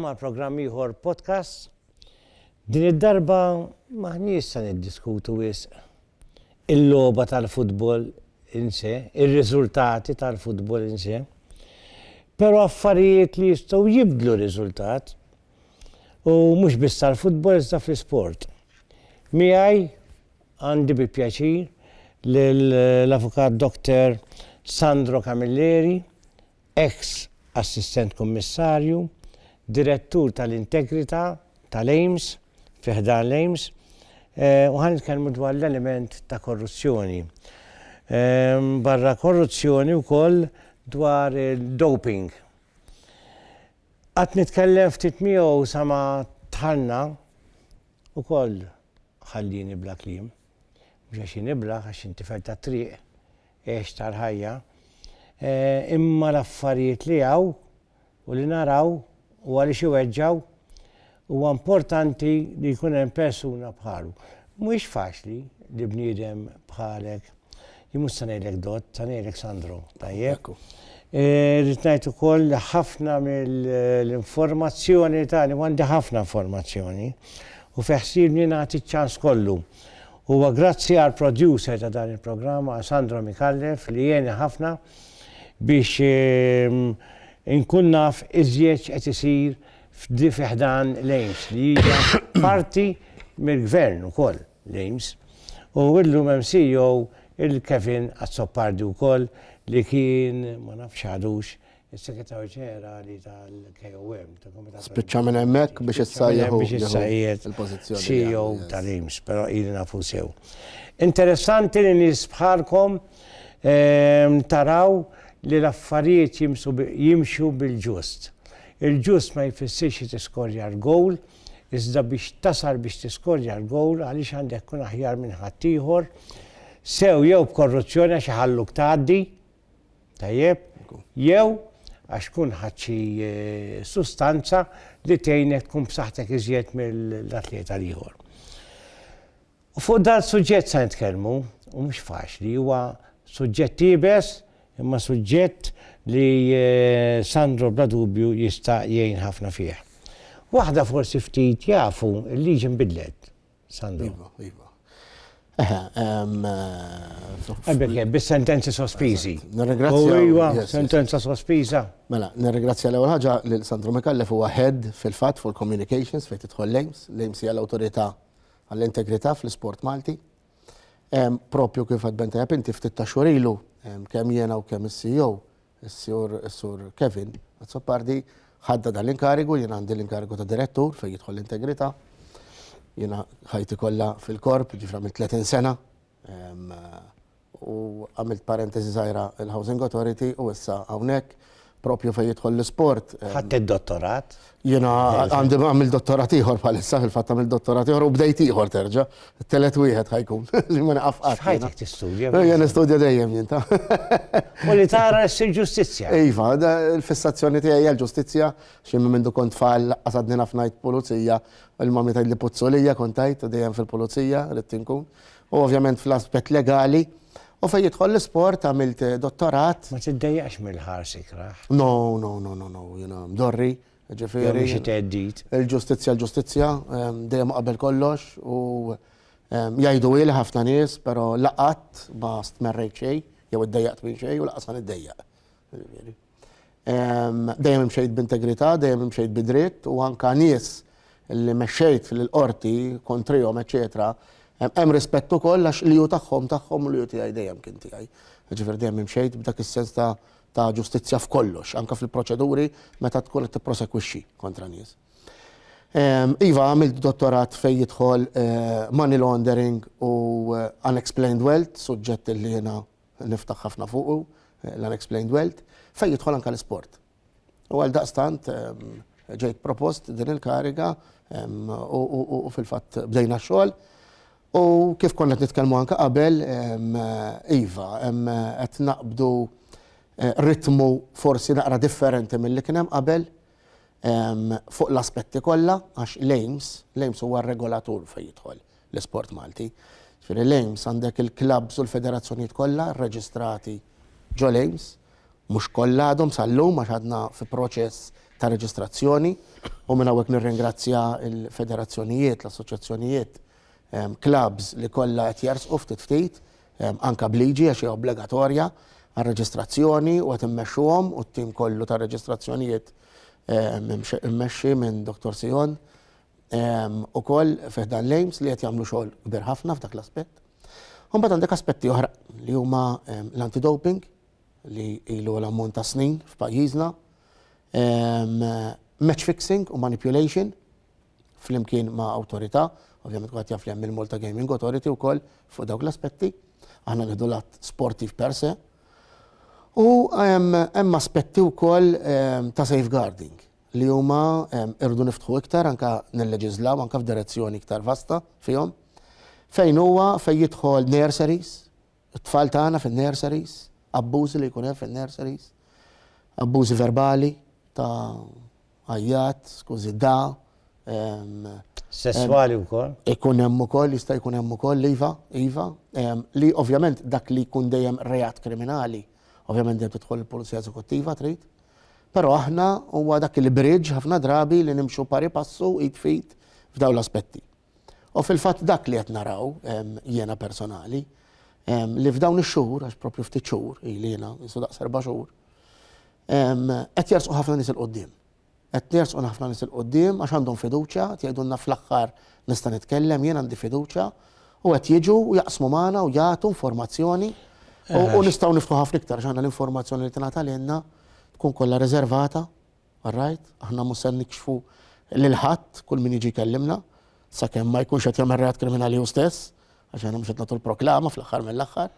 Ma' programm ieħor podcast. Din id-darba maħniex se niddiskutu wisq il-logħba tal-futbol inse, ir-riżultati tal-futbol inse, però affarijiet li jistgħu jibdlu riżultat u mhux biss tal-futbol iżda fl-isport. Miegħi għandi bi pjaċir l-avukat Dr. Sandro Camilleri, ex assistent kummissarju, direttur tal-integrità tal-AIMS, fiħdan l-AIMS, u ħan nitkellmu dwar l-element ta' korruzzjoni. Barra korruzzjoni wkoll dwar doping. Qatt nitkellem ftit miegħu sama tħallna ukoll ħallini bla kliem. Mhux għax nibla għax inti ta' triq għex tal-ħajja. Imma l-affarijiet li hawn u li naraw u għaliex iweġġaw huwa importanti li jkun hemm persuna bħalu. Mhuwiex faċli li bniedem bħalek. Jien mhux se ngħidlek Dott, se ngħidlek Sandro, tajjeb. Rrid ngħid ukoll ħafna mill-informazzjoni tagħni għandi ħafna informazzjoni u fi ħsiebni nagħti ċ-ċans kollu. Huwa grazzi għal producer ta' dan il-programm Sandro Mikallef li jgħinni ħafna biex inkun naf iżjed qed isir fiħdan l-AIMS li hija parti mill-gvern ukoll l-AIMS. U illum hemm CEO il-Kevin Azzopardi wkoll li kien ma nafx għadux is-Segretarju Ġenerali tal-KOM. Spiċċa minn hemmhekk biex issajjed il-pożizzjoni CEO tal-AIMS, però ili nafu sew. Interessanti li nies bħalkom taraw li l-affarijiet jimxu bil-ġust. Il-ġust ma jfissirx tiskorja l-gowl, iżda biex tasal biex tiskorja l-gowl għaliex għandek kun aħjar minn ħadd ieħor, sew jew b'korruzzjoni għax iħalluk tgħaddi, tajjeb, jew għax kun ħadd xi sustanza li tgħinek tkun b'saħħtek iżjed mill-atleta ieħor. U fuq dan suġġett se nitkellmu, u mhux faċli, huwa suġġett ibes, imma suġġett li Sandro bla dubju jista' jgħin ħafna fih. Waħda forsi ftit jafu il-liġi nbidlet, Sandro. Iva. Ebbek bis-sentenzi sospiżi. Nirringrazzja. Sentenza sospiża. Mela, nirringrazzja l-ewwel ħaġa lil Sandro Mikallef huwa head fil-fatt fuq communications fejn tidħol l-AIMS. L-AIMS hija l-awtorità għall-integrità fl-isport Malti. Propju kif qed bentajab inti ftit ta' xhur ilu kemm jiena u kemm is-CEO, is-sur Kevin Azzopardi ħadda dan l-inkarigu, jiena għandi l-inkarigu ta' direttur fejn jidħol l-integrità. Jiena ħajti kollha fil-korp, ġifra mill 30 sena. U għamilt parentesi żgħira il-Housing Authority u issa hawnhekk propju fejn jidħol l-isport. Ħadd id-dottorat? Jiena għandi għamil dottorat ieħor bħalissa fil-fatt għamil dottorat ieħor u bdejt ieħor terġa'. Telet wieħed ħajkun. Ma naqaf qatt. Ħajtek tistudja. Jien nistudja dejjem jien ta'. U li tara s-ġustizzja. Iva, il-fissazzjoni tiegħi hija l-ġustizzja xi minn kont tfal qasadni naf ngħid pulizija, il-mami tgħidli puzzolija kont tajt dejjem fil-pulizija rid tinkun. U ovvjament fl-aspett legali. U fejn jidħol l-isport għamilt dottorat. Ma tiddejjaqx mill-ħarsik raħ. No, jiena mdorri, ġifieri. Xi teddit. Il-ġustizzja dejjem qabel kollox u jgħidu li ħafna nies, però laqat ma stmerrejt xejn, jew iddejjaqt minn xejn u laqas ma niddejjaq. Dejjem imxejt b'integrità, dejjem imxejt bidritt u anke nies li mexxejt fil-qorti kontrihom, eċetera. Hemm rispett ukoll għax li hu tagħhom u li hu tiegħi dejjem kien tiegħi. Ġifier dejjem imxejt b'dak is-sens ta' ġustizzja f'kollox, anke fil-proċeduri meta tkun qed tipprosekwixxi kontra nies. Iva għamilt dottorat fejn jidħol money laundering u unexplained wealth, suġġett li jiena niftaħ ħafna fuqu, l-unexplained wealth, fejn jidħol anke l-isport. U għal daqstant ġejt propost din il-kariga u fil-fatt bdejna x-xogħol. U kif konna nitkellmu anke qabel, iva, qed naqbdu ritmu forsi naqra differenti milli kien hemm qabel fuq l-aspetti kollha għax l-AIMS huwa r-regolatur fejn jidħol l-isport Malti. Ġifieri l-AIMS għandek il-klabs u l-federazzjonijiet kollha rreġistrati ġo l-AIMS, mhux kollha għadhom sal-lum għax għadna fi proċess ta' reġistrazzjoni u minn hawnhekk nirringrazzja l-federazzjonijiet, l-assoċjazzjonijiet, clubs li kollha qed jersqu ftit anka bliġi għax hija obbligatorja għal reġistrazzjoni u qed immexxuhom u t-tim kollu ta' reġistrazzjonijiet immexxi minn Dr. Sijon ukoll fih dan l-aims li qed jagħmlu xogħol kbir ħafna f'dak l-aspett. U mbagħad għandek aspetti oħra li huma l-antidoping li ilu l-ammont ta' snin f'pajjiżna, match fixing u manipulation flimkien ma' awtorità, ovvjament qed jaf li hemm il-Malta Gaming Authority wkoll fuq dawk l-aspetti, aħna nieħdu lat sportiv per se. U hemm aspetti wkoll ta' safeguarding li huma irdu niftħu iktar anke nilleġislaw anke f'direzzjoni iktar vasta fihom. Fejn huwa fejn jidħol nurseries, it-tfal tagħna fin-nurseries, abbużi li jkun hemm fin-nurseries, abbużi verbali ta' għajjat, skużi Sessuali wkoll. Ikun hemm ukoll, jista' jkun hemm ukoll iva, li ovvjament dak li jkun dejjem reat kriminali, ovvjament dejjem tidħol il-Pulizija Eżekuttiva trid. Però aħna huwa dak il-bridge ħafna drabi li nimxu pari passu id fit f'dawn l-aspetti. U fil-fatt dak li qed naraw jiena personali li f'dawn ix-xhur għax proprju ftit xhur ili jiena jisu daqs 4 xhur qed jersqu ħafna nies il-qudiem. Qed jersqu ħafna nies il-qudiem għax għandhom fiduċja, jgħidulna fl-aħħar nista' nitkellem jien għandi fiduċja u qed jiġu u jaqsmu magħna u jagħtu informazzjoni u nistgħu niftu ħafna iktar x'għandna l-informazzjoni li tingħata lilna tkun kollha riservata, all right? Aħna mhux se nikxfu lil ħadd kull min jiġi jkellimna sakemm ma jkunx qed jagħmel reat kriminali hu stess, għax aħna mhux qed nagħtu l-proklama fl-aħħar mill-aħħar.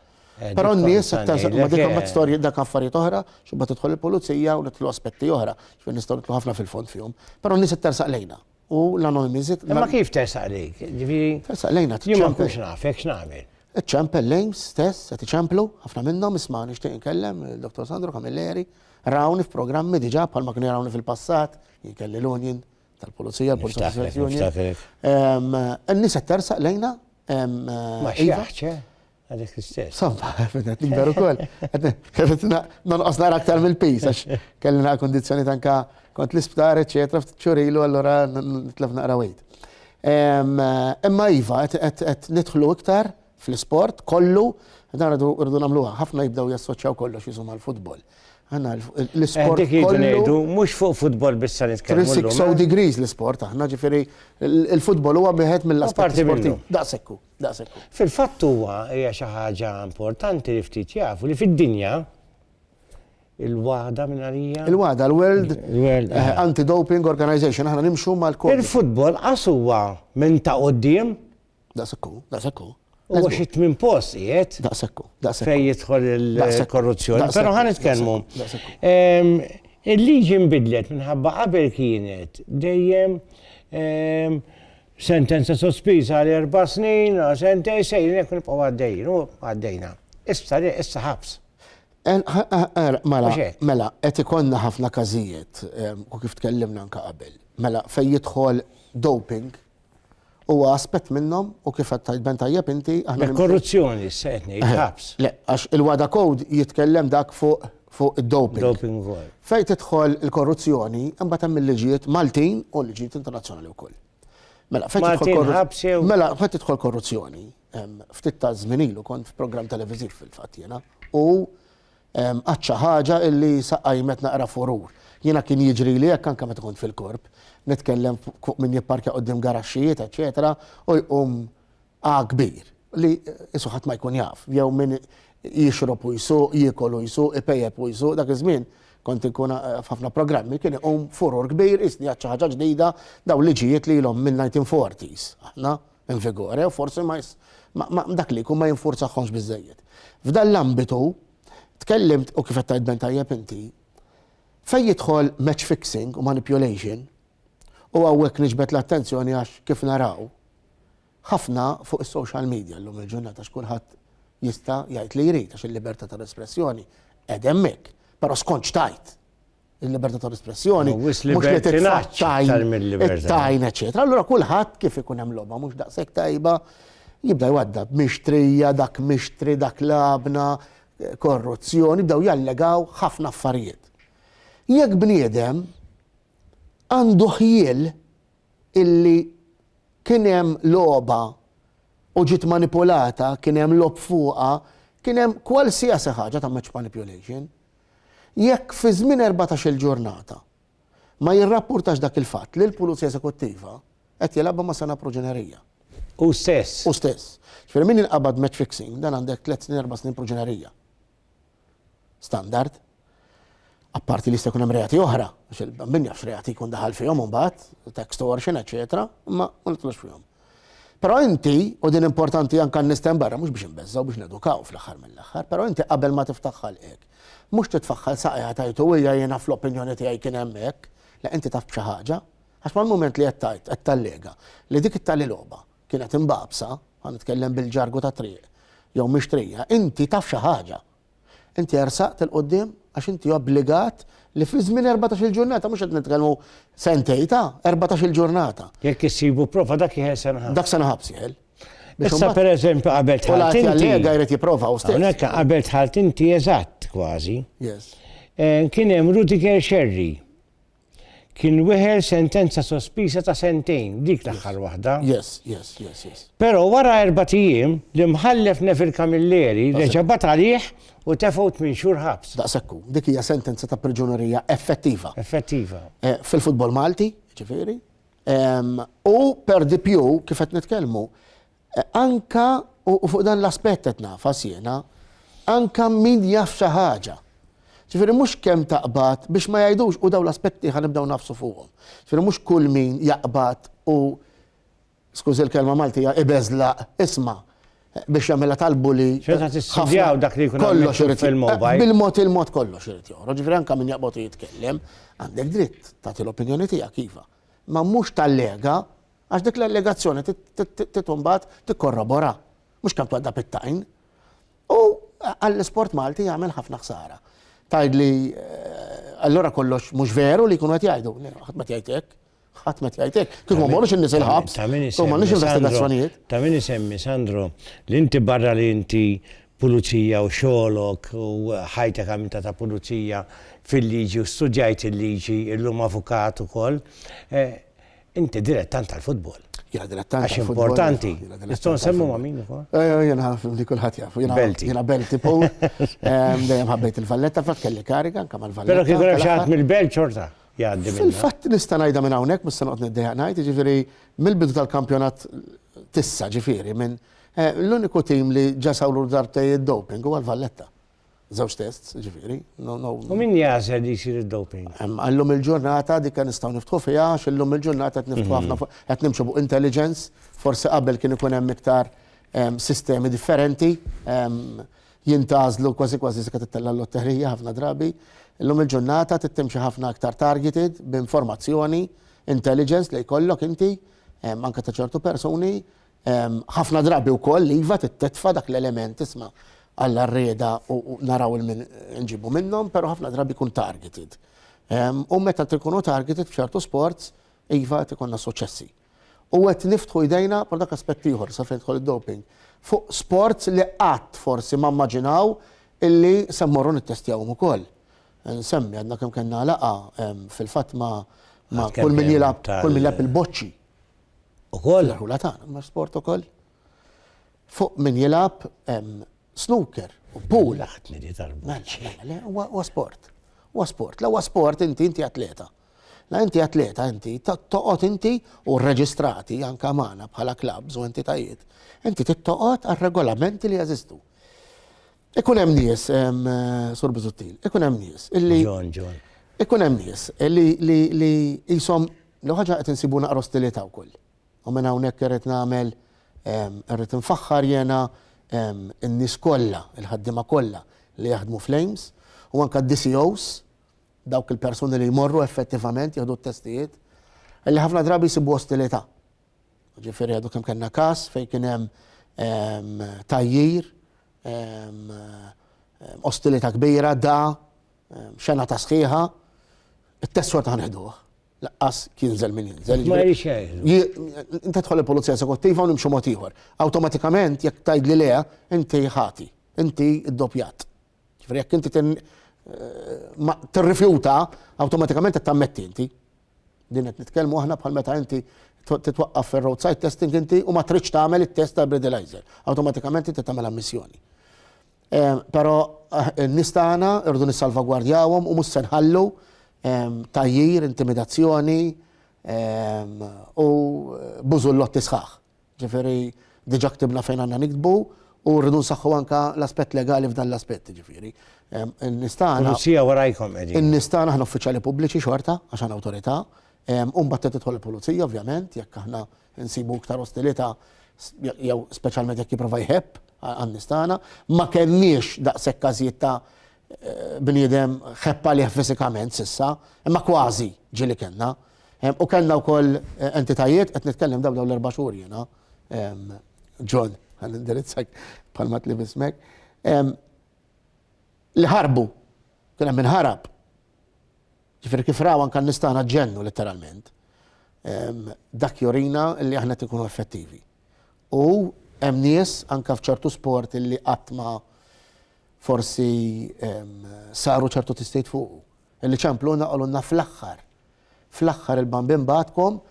Però n-nies ma dik hemm storji dak affarijiet oħra, x'ibda tidħol il-pulizija u nitlu aspetti oħra, x'fejn nistgħu nitlu ħafna fil-fond fihom. Però n-nies ittersaq lejna. U l-anonimiżi. Ma kif tersaq lejk? Tersaq lejna Jien ma nkunx nafek x'nagħmel. Iċċempel lejn stess qed iċemplu ħafna minnhom isma' nixtieq inkellem il-Dr. Sandro Camilleri rawni f'programmi diġà bħalma kienu jarawni fil-passat, jinkelli l-Union tal-Pulizija, l-Pulizija Union. N-nies qed tersaq lejna. Ma xjaħċe? Għadek l-istess. Somma, għed nikber ukoll. Kienet nonqos nara aktar mill-pis, għax kellna kondizzjoni tanka kont l-isptar, eccetera, f'ċurilu, allora nitlef naqra wejt. Imma iva, qed nidħlu iktar fl-sport kollu, dan rridu nagħmluha, ħafna jibdew jassoċjaw kollox jiżu mal-futbol. Għanna l-sport kollu. Mux fuq futbol bissa nitkellmu. 360 degrees l-sport, aħna ġifieri il-futbol huwa wieħed mill-aspetti sportiv. Daqsekku. Fil-fatt huwa hija xi ħaġa importanti li ftit jafu li fid-dinja il-WADA minn għalija. Il-WADA, l-World Anti-Doping Organization, aħna nimxu mal-kod. Il-futbol qas huwa minn ta' quddiem. Daqsekku. U xit minn post jiet. Daqsekku. Fej jidħol il-korruzzjoni. Pero ħan nitkellmu. Il-liġi nbidlet minħabba qabel kienet dejjem sentenza sospiża għal 4 snin, sentej sejrin jekk nibqgħu għaddejna. Issa ħabs. Mela, qed ikollna ħafna każijiet u kif tkellimna anke qabel. Mela fejn jidħol doping huwa aspett minnhom u kif qed tajben tajjeb inti aħna korruzzjoni se qed ngħid ħabs. Le, għax il-WADA code jitkellem dak fuq id-doping. Doping ukoll. Fejn tidħol il-korruzzjoni imbagħad hemm il-liġijiet Maltin u l-liġijiet internazzjonali wkoll. Mela fejn tidħol korruzzjoni, ftit ta' żmien ilu kont f'programm televiżiv fil-fatt jiena u għaċċa ħaġa illi saqqajmet naqra furur. Jiena kien jiġri li jekk anke meta kont fil-korp, nitkellem fuq min jipparkja qudiem garaxxijiet, eċetera, u jqum kbir li isu ħadd ma jkun jaf. Jew min jixrob u jsuq, jiekol u jsuq, ipejjeb u jsuq, dak iż-żmien kont inkun f'ħafna programmi kien iqum furur kbir isni ħaġa ġdida daw liġijiet li ilhom mill-1940s. Aħna invigore u forsi ma dak li jkun ma jinfurzaħħomx biżejjed. F'dan l-ambitu tkellimt u kif qed tajben tajjeb inti fejn jidħol match fixing u manipulation u hawnhekk niġbed l-attenzjoni għax kif naraw ħafna fuq is-social media llum il-ġurnata x'kulħadd jista' jgħid li jrid għax il-libertà tal-espressjoni qed hemmhekk, però skont tajt. Il-libertà tal-espressjoni mhux li tittajn eċetera. Allura kulħadd kif ikun hemm logħba mhux daqshekk tajba jibda jwaddab mixtrija, dak mixtri, dak labna, korruzzjoni, bdew jallegaw ħafna affarijiet. Jekk bniedem għandu ħjiel illi kien hemm logħba u ġiet manipolata, kien hemm lob fuqha, kien hemm kwalsiasi ħaġa ta' match manipulation. Jekk fi żmien 14-il ġurnata ma jirrapportax dak il-fatt li l-Pulizija Eżekuttiva qed jilagħba ma' sena proġenerija. U stess. U stess. Ġifieri min inqabad match fixing dan għandek 3 snin 4 snin proġenerija. Standard. Apparti li jista' jkun hemm reati oħra, għax il-bambin jafx reati jkun daħal fihom imbagħad, extortion, eċetera, ma nitlux fihom. Però inti, u din importanti anke n-nistem barra, mhux biex inbeżżaw biex nedukaw fl-aħħar mill-aħħar, però inti qabel ma tiftaħ ħalqek, mhux titfaħħal saqja tajtu hija jiena fl-opinjoni tiegħi kien hemmhekk, la inti taf xi ħaġa, għax mal-mument li qed tajt qed tallega li dik it-tali logħba kienet imbabsa, ħanitkellem bil-ġargu ta' triq, jew mixtrija, inti taf xi ħaġa. Inti ersaqt il-qoddim għax inti obbligat li fi żmien 14-il ġurnata, mhux qed nitkellmu sentej ta' 14-il ġurnata. Jekk issibu prova dak jieħel sena. Dak sena ħabs jieħel. Issa pereżempju qabel tħalt inti. Kollega jrid jipprova u stess. Hawnhekk qabel tħalt inti eżatt kważi. Yes. Kien hemm Rudiger Sherry. Kien weħel sentenza sospisa ta' sentejn, dik l-aħħar waħda. Yes. Però wara 4 ijiem li mħallef Nefil Kamilleri reġabat għalih u tefgħu 8 xhur ħabs. Daqsekku, dik hija sentenza ta' priġunerija effettiva. Effettiva. Fil-futbol Malti, ġifieri. U per di più kif qed nitkellmu, anka u fuq dan l-aspett qed nafas jiena, anka min jaf xi ħaġa. Ġifieri mhux kemm taqbad biex ma jgħidux u dawn l-aspetti ħanibdew nafsu fuqhom. Ġifieri mhux kull min jaqbad u skużi l-kelma Malti hija ibeżlaq isma' biex jagħmilha talbu li Xeta tistudjaw dak li jkun kollox għamiltu fil-mobile. Bil-mod il-mod kollox irid joħroġ. Ġifieri anke min jaqbad jitkellem għandek dritt tagħti l-opinjoni tiegħek iva. Ma mhux tallega għax dik l-allegazzjoni titmbagħad tikkorrobora. Mhux kemm twadda bit-tajn. U għall-isport Malti jagħmel ħafna ħsara. Tajd li allora kollox mhux veru li jkunu qed jgħidu. Ħadd ma jgħidlek. Ħadd ma jgħidlek. Kif ma morrux in-nies il-ħabs. U m'għandniex investigazzjonijiet. Ta' min isemmi Sandro, li inti barra li inti pulizija u xogħolok u ħajtek għamilta ta' pulizija fil-liġi u studjajt il-liġi, illum avukat ukoll, inti dilettant tal-futbol. Jena dilettant Għax importanti. Nistgħu nsemmu ma' min ukoll? Jena li kulħadd jafu. Belti. Jena belti po. Dejjem ħabbejt il-Valletta fatt kelli kariga anke mal-Valletta. Però kieku hemm xi ħadd mill-Belt xorta jgħaddi minna. Fil-fatt nista' ngħidha minn hawnhekk mhux se noqgħod niddejjaq ngħid, jiġifieri mill-bidu tal-kampjonat tissa ġifieri minn l-uniku tim li ġa sawru darbtej id-doping huwa l-Valletta. Żewġ tests, ġifieri. U min jażel li jsir id-doping? Allum il-ġurnata dik kan nistgħu niftħu fiha għax illum il-ġurnata qed niftħu ħafna qed nimxu fuq intelligence, forsi qabel kien ikun hemm iktar sistemi differenti, jintgħażlu kważi kważi se titella l-lotterija ħafna drabi. Illum il-ġurnata tittimxi ħafna aktar targeted b'informazzjoni, intelligence li jkollok inti anke ta' ċertu persuni, ħafna drabi wkoll li iva tittetfa dak l-element isma' għall-arreda u naraw il-min nġibu minnhom, però ħafna drabi kun targeted. U meta tikunu targeted f'ċertu sports, iva tikonna suċessi. U qed niftħu jdejna per dak aspett ieħor sa fejn tħol id-doping. Fuq sports li qatt forsi ma mmaġinaw illi se mmorru nittestjawhom ukoll. Nsemmi għandna kemm kellna laqa fil-fatt ma kull min jilgħab il-boċċi. Ukoll? L-ħula tagħna ma sport ukoll. Fuq min jilgħab snooker u pool. Laħtni di tal-boċċi. Huwa sport. Huwa sport. La huwa sport inti atleta. La inti atleta inti toqgħod inti u rreġistrati anke magħna bħala clubs u entitajiet. Inti tittoqgħod għar-regolamenti li jeżistu. Ikun hemm nies, Sur Biżuttil, ikun hemm nies illi John. Ikun hemm nies li qishom l ħaġa qed insibu naqra ostilità wkoll. U minn hawnhekk irid nagħmel irrid infaħħar jiena in-nies kollha, il-ħaddiema kollha li jaħdmu Flames u anke d-DCOs, dawk il-persuni li jmorru effettivament jieħdu t-testijiet, illi ħafna drabi jsibu ostilità. Ġifieri għadu kemm kellna każ fejn kien hemm tajjir, ostilità kbira, xena ta' sħiħa, it-test xorta ħaneħduh. Laqqas jinżel min jinżel. Ma jrix jgħidu. Inta tħol il-Pulizija Eżekuttiva u nimxu mod ieħor. Awtomatikament jekk tgħid li leha, inti ħati, inti ddoppjat. Ġifieri jekk inti tirrifjuta, awtomatikament qed tammetti inti. Din qed nitkellmu aħna bħal meta inti titwaqqaf fir-roadside testing inti u ma tridx tagħmel it-test ta' breathalyzer. Awtomatikament inti tagħmel ammissjoni. Però n-nies tagħna irdu nissalvagwardjawhom u mhux se nħallu tajjir, intimidazzjoni u bużullotti sħaħ. Ġifieri diġà ktibna fejn għandna nikdbu u rridu nsaħħu anke l-aspett legali f'dan l-aspett, ġifieri. In-nies tagħna Pulizija warajkom qegħdin. in-nies tagħna aħna uffiċjali pubbliċi xorta għax għandna awtorità. Mbagħad tidħol il-pulizija ovvjament jekk aħna nsibu iktar ostilità jew speċjalment jekk jipprova jħebb għan-nies tagħna, ma kenniex daqshekk każijiet ta' bniedem ħepp għalih fiżikament s'issa, imma kważi ġieli kellna. U kellna wkoll entitajiet qed nitkellem dawn l-4 xhur jiena. John, għal indirizzak bħalma tlib ismek. Li ħarbu, kien hemm minħarab. Ġifieri kif raw anke n-nies tagħna ġennu letteralment. Dak jorina li aħna tikunu effettivi. U hemm nies anke f'ċertu sport illi qatt ma forsi saru ċertu tistejt fuq. Illi ċempluna qalulna fl-aħħar il-bambin batkom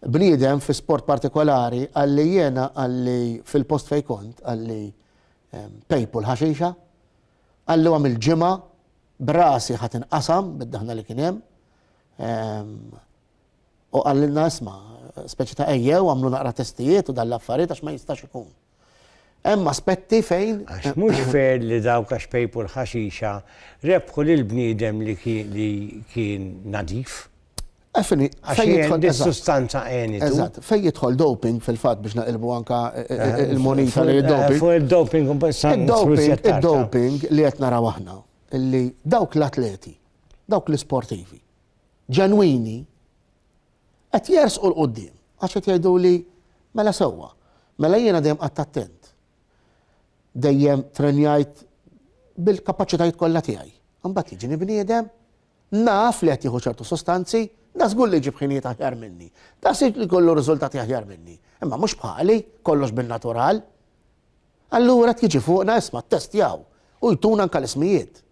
bniedem fi sport partikolari għalli jiena għalli fil-post fej kont għalli PayPal ħaxixa għalli għam il-ġimgħa brasi ħat inqasam bid-daħna li kien hemm u għallilna isma' speċi ta' ejjew għamlu naqra testijiet u dal-affarijiet għax ma jistax ikun. Hemm aspetti fejn Għax mhux fair li dawk għax PayPal ħaxixa rebħu lil bniedem li kien nadif. Għax jien dis-sustanza għenitu. Eżatt, fejn jidħol doping fil-fatt biex naqilbu anka il-monita li doping. Fuq il-doping Id-doping li qed naraw aħna illi dawk l-atleti, dawk l-sportivi, ġenwini qed jersqu l-qudiem għax qed jgħidu li mela sewwa, mela jiena dejjem qatt attent. Dejjem trenjajt bil-kapaċitajiet kollha tiegħi. Imbagħad jiġini bniedem naf li qed jieħu ċertu sostanzi, da żgur li jġib ħinijiet aħjar minni. Da sit li kollu riżultati aħjar minni. Imma mhux bħali, kollox bin-natural. Allura qed jiġi fuqna isma' ttestjaw u jtuna anke l-ismijiet.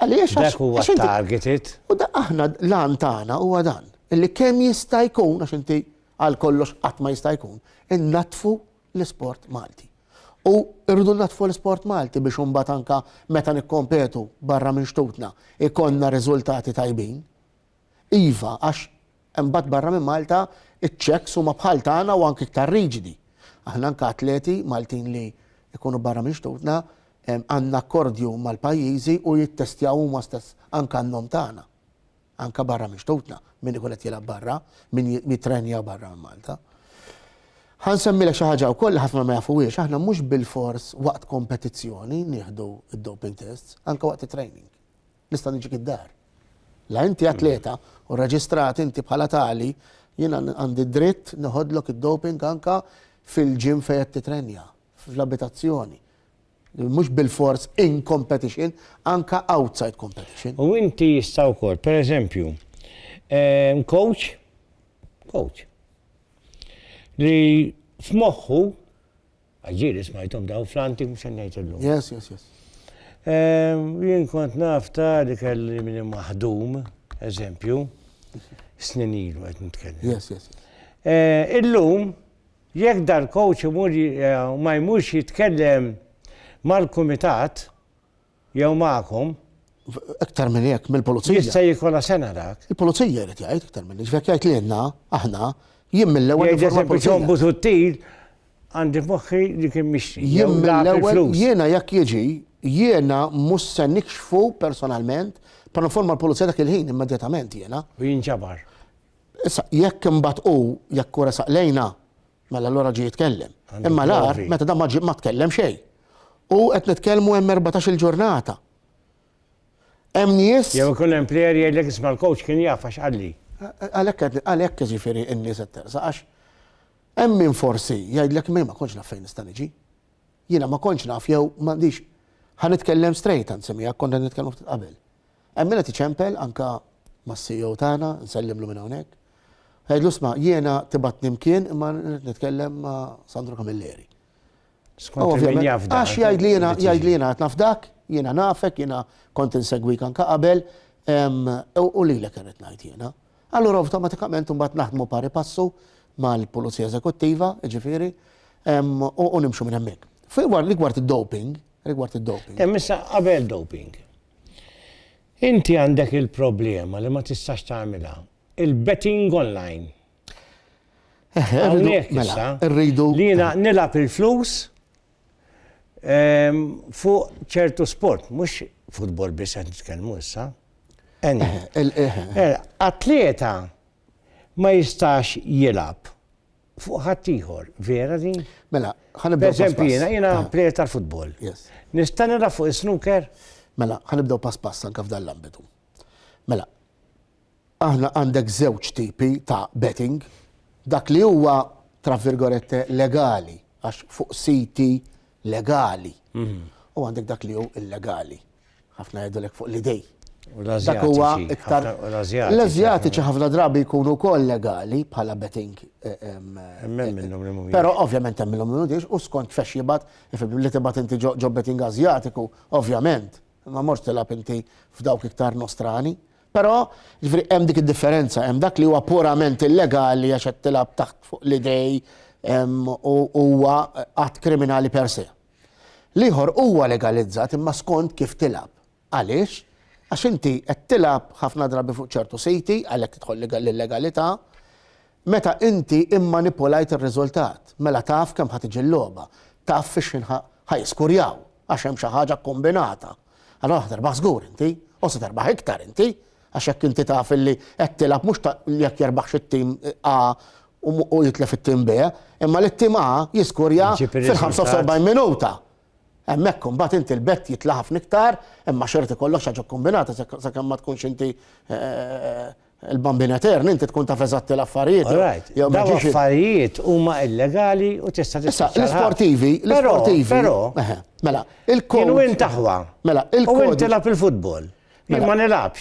Għaliex Dak huwa targeted. U da aħna lan tagħna huwa dan, illi kemm jista' jkun għax inti għal kollox qatt ma jista' jkun, innatfu l-isport Malti. U irridu natfu l-sport Malti biex imbagħad anke meta nikkompetu barra minn xtutna ikonna riżultati tajbin. Iva, għax imbagħad barra minn Malta iċ-checks huma bħal tagħna u anke iktar riġidi. Aħna anke atleti Maltin li jkunu barra minn xtutna għandna akkordju mal-pajjiżi u jittestjaw huma stess anke għan-nom tagħna. Anke barra minn xtutna, min ikun qed jilgħab barra, min jitrenja barra minn Malta. Ħansemmilek xi ħaġa wkoll ħafna ma jafuwiex, aħna mhux bil-fors waqt kompetizzjoni nieħdu id-doping tests, anke waqt it-training. Nista' niġik id-dar. La inti atleta u reġistrat inti bħala tali, jiena għandi dritt noħodlok id-doping anke fil-ġim fejn qed titrenja, fl-abitazzjoni. Mhux bil-fors in competition, anke outside competition. U inti jista' wkoll, pereżempju, coach li f'moħħu, għagġiri smajtom daw flanti mux għannajt l-lum. Yes. Jien kont nafta li kelli minn maħdum, eżempju, snin ilu għed nitkellem. Yes. Illum, jekk dal-coach ma jmux jitkellem mal-komitat, jew ma'kom, Iktar minn hekk mill-pulizija. jista' jikolla sena dak. Il-pulizija jrid jgħid iktar minn ġifier jgħid li aħna jien mill-ewwel Jgħid bututtil għandi moħħi li kien mixtri. Jien mill-ewwel jiena jekk jiġi jiena mhux se nikxfu personalment per informa l-pulizija dak il-ħin immedjatament jiena. U jinġabar. Issa jekk imbagħad jekk wara saqlejna mela allura ġie jitkellem. Imma lar meta dan ma tkellem xejn. U qed nitkellmu hemm 14-il ġurnata. Hemm nies. Jew ikun employer jgħidlek isma' l-coach kien jaf għax qalli. Għalhekk ġifieri n-nies qed tersa għax hemm min forsi jgħidlek ma kontx naf fejn nista' niġi. Jiena ma kontx naf jew m'għandix ħanitkellem straight ansemmija konna nitkellmu ftit qabel. Hemm min qed iċempel anke mas-CEO tagħna nsellimlu minn hawnhekk. Għajdlu sma' jiena tibatni mkien imma nitkellem ma' Sandro Camilleri. Għax jgħid li jiena qed naf dak, jiena nafek, jiena kont insegwik anke qabel u lilek irrid ngħid jiena. Allura automatikament mbagħad naħdmu pari passu mal-Pulizija Eżekuttiva, ġifieri, u nimxu minn hemmhekk. Rigward id-doping, Issa qabel doping. Inti għandek il-problema li ma tistax tagħmilha. Il-betting online. Hawnhekk issa rridu li jiena nilab il-flus fuq ċertu sport, mhux futbol biss qed nitkellmu issa. Atleta ma jistax jilab fuq ħadd ieħor, vera din? Mela, ħanibdew Pereżempju jiena plejer tal-futbol. Nista' nilab fuq is-snooker? Mela, ħanibdew pass anke f'dan l-ambitu. Mela, aħna għandek żewġ tipi ta' betting, dak li huwa tra virgolette legali, għax fuq siti legali. U għandek dak li hu illegali. Ħafna jgħidulek fuq l-idej. Dak huwa iktar. L-Azjatiċi ħafna drabi jkunu wkoll legali bħala betting. Però ovvjament hemm minnhom mhux u skont fex jibgħat li tibgħat inti ġo betting Azjatiku, ovvjament. Ma morx tilab inti f'dawk iktar nostrani. Però ġifri hemm dik id-differenza, hemm dak li huwa purament illegali għax qed tilab taħt fuq l-idej u huwa att kriminali per se. L-ieħor huwa legalizzat imma skont kif tilab. Għaliex? Għax inti qed tilab ħafna drabi fuq ċertu sejti għalhekk tidħol l-legalità, meta inti immanipulajt ir-riżultat, mela taf kemm ħatiġi l-logħba, taf fiex ħajskurjaw għax hemm xi ħaġa kombinata. Allora terbaħ żgur inti, u se terbaħ iktar inti, għax hekk inti taf illi qed tilab mhux jekk jerbaħx it-tim A u jitlef it-tim B, imma l-tim A jiskurja fil-75 minuta. Hemmhekk imbagħad inti l-bett jitla' ħafna iktar, imma xorti kollok ħaġa kombinata sakemm ma tkunx inti il-bambin etern, inti tkun taf eżatti l-affarijiet. Daw affarijiet huma illegali u tista' Issa l-isportivi, mela, kienu intaħwa. Mela, u inti lab il-futbol. Jien ma nilabx.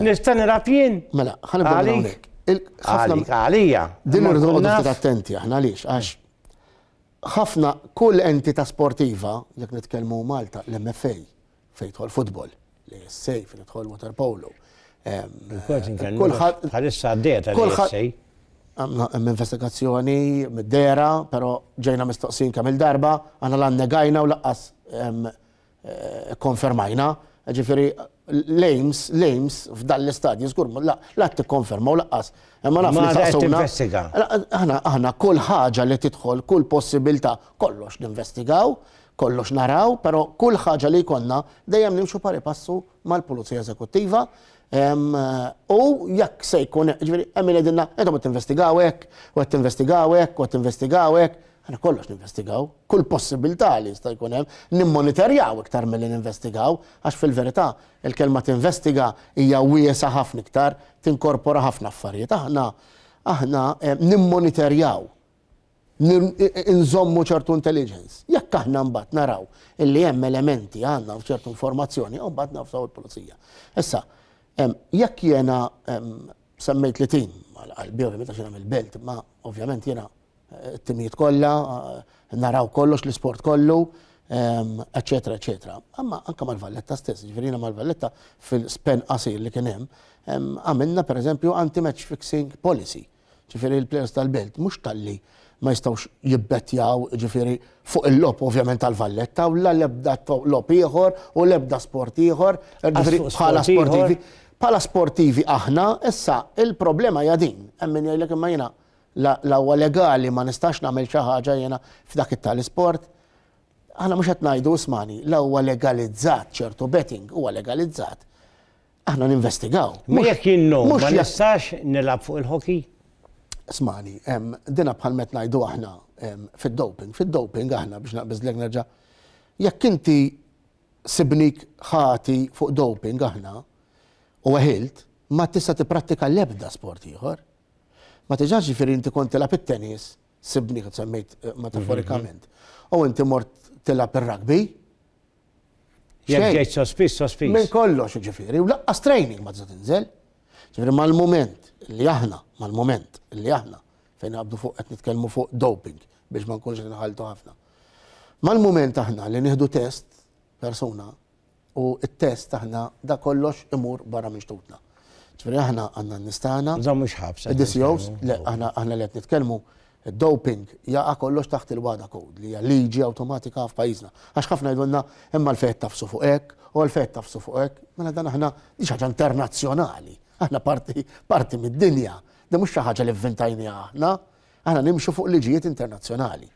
Nista' nilab jien. Mela, ħanibdew għalija. Din irridu noqgħdu attenti aħna għaliex għax ħafna kull entità sportiva, jekk nitkellmu Malta, l-MFA, fejn tħol futbol, l-ESA, fejn tħol water polo. Bħalissa għaddiet għal-ESA. Hemm investigazzjoni mid-dera, però ġejna mistoqsin kemm il-darba, għandna l-annegajna u laqqas konfermajna. Ġifieri l-aims f'dan l-istadju żgur la tikkonferma u laqqas. Imma naf li tinvestiga. Aħna kull ħaġa li tidħol, kull possibilità, kollox ninvestigaw, kollox naraw, però kull ħaġa li jkollna dejjem nimxu pari passu mal-Pulizija Eżekuttiva. U jekk se jkun, ġifieri hemm min jgħidilna qed tinvestigaw hekk, u qed tinvestigaw hekk, u qed tinvestigaw hekk. Għana kollox ninvestigaw, kull possibilità li jista' jkun hemm, nimmonitorjaw iktar milli ninvestigaw, għax fil-verità il-kelma tinvestiga hija wiesa ħafna iktar, tinkorpora ħafna affarijiet. Aħna nimmonitorjaw, nżommu ċertu intelligence. Jekk aħna mbagħad naraw illi hemm elementi għandna ċertu informazzjoni, u mbagħad nafsaw il-pulizija. Issa, jekk jiena semmejt li tim għal-qalbi ovvjament għax jiena mill-belt, ma ovvjament jiena t-timijiet kollha, naraw kollox l-isport kollu, eccetera, eccetera. Amma anke mal-Valletta stess, ġifieri mal-Valletta fil-spen qasir li kien hemm, għamilna pereżempju anti-match fixing policy. Ġifieri l-plejers tal-belt mhux talli ma jistgħux jibbettjaw ġifieri fuq il-lob ovvjament tal-Valletta u l-ebda lob ieħor u l-ebda sport ieħor, bħala sportivi aħna, issa il-problema hija din. Hemm min jgħidlek imma jiena l-huwa legali ma nistax nagħmel xi ħaġa jiena f'dak it-tal-isport. Aħna mhux qed ngħidu ismani, l-huwa legalizzat ċertu betting huwa legalizzat. Aħna ninvestigaw. Ma jekk jinnu ma nistax nilab fuq il-hockey? Ismani, dina bħal met ngħidu aħna fid-doping aħna biex naqbiżlek nerġa'. Jekk inti sibnik ħati fuq doping aħna u għahilt, ma tista' tipprattika l-ebda sport ieħor. Ma tiġax ġifieri inti kont tilab it-tennis, sibni qed semmejt metaforikament. U inti mort tilab ir-rugby. Jekk ġejt sospiż. Minn kollox ġifieri, u laqqas training ma tista' tinżel. Ġifieri mal-mument li aħna fejn naqbdu fuq qed nitkellmu fuq doping biex ma nkunx inħaltu ħafna. Mal-mument aħna li nieħdu test persuna u t-test aħna da kollox imur barra minn xtutna. ġifieri aħna għandna nistana. Nżommu xħabs. Id-DCOs, le, aħna li qed nitkellmu, id-doping jaqa' kollox taħt il-WADA code li hija liġi awtomatika f'pajjiżna. Għax ħafna jgħidulna imma l-fejt tafsu fuq hekk u l-fejt tafsu fuq hekk, mela dan aħna di xi ħaġa internazzjonali. Aħna parti mid-dinja. Da mhux xi ħaġa li vvintajniha aħna nimxu fuq liġijiet internazzjonali.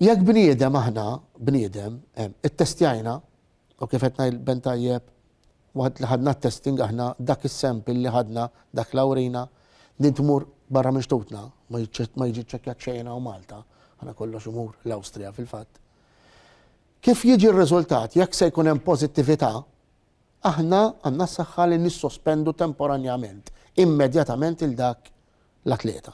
Jekk bniedem aħna, it-testjajna, u kif qed ngħid Ben tajjeb, waqt li ħadna t-testing aħna dak is-sample li ħadna, dak l-awrina, din tmur barra minn xtutna, ma jiġi ċekkjat xejna u Malta, aħna kollox imur l-Awstrija fil-fatt. Kif jiġi r-riżultat, jekk se jkun hemm pożittività, aħna għandna s-saħħa li nissospendu temporanjament, immedjatament il dak l-atleta.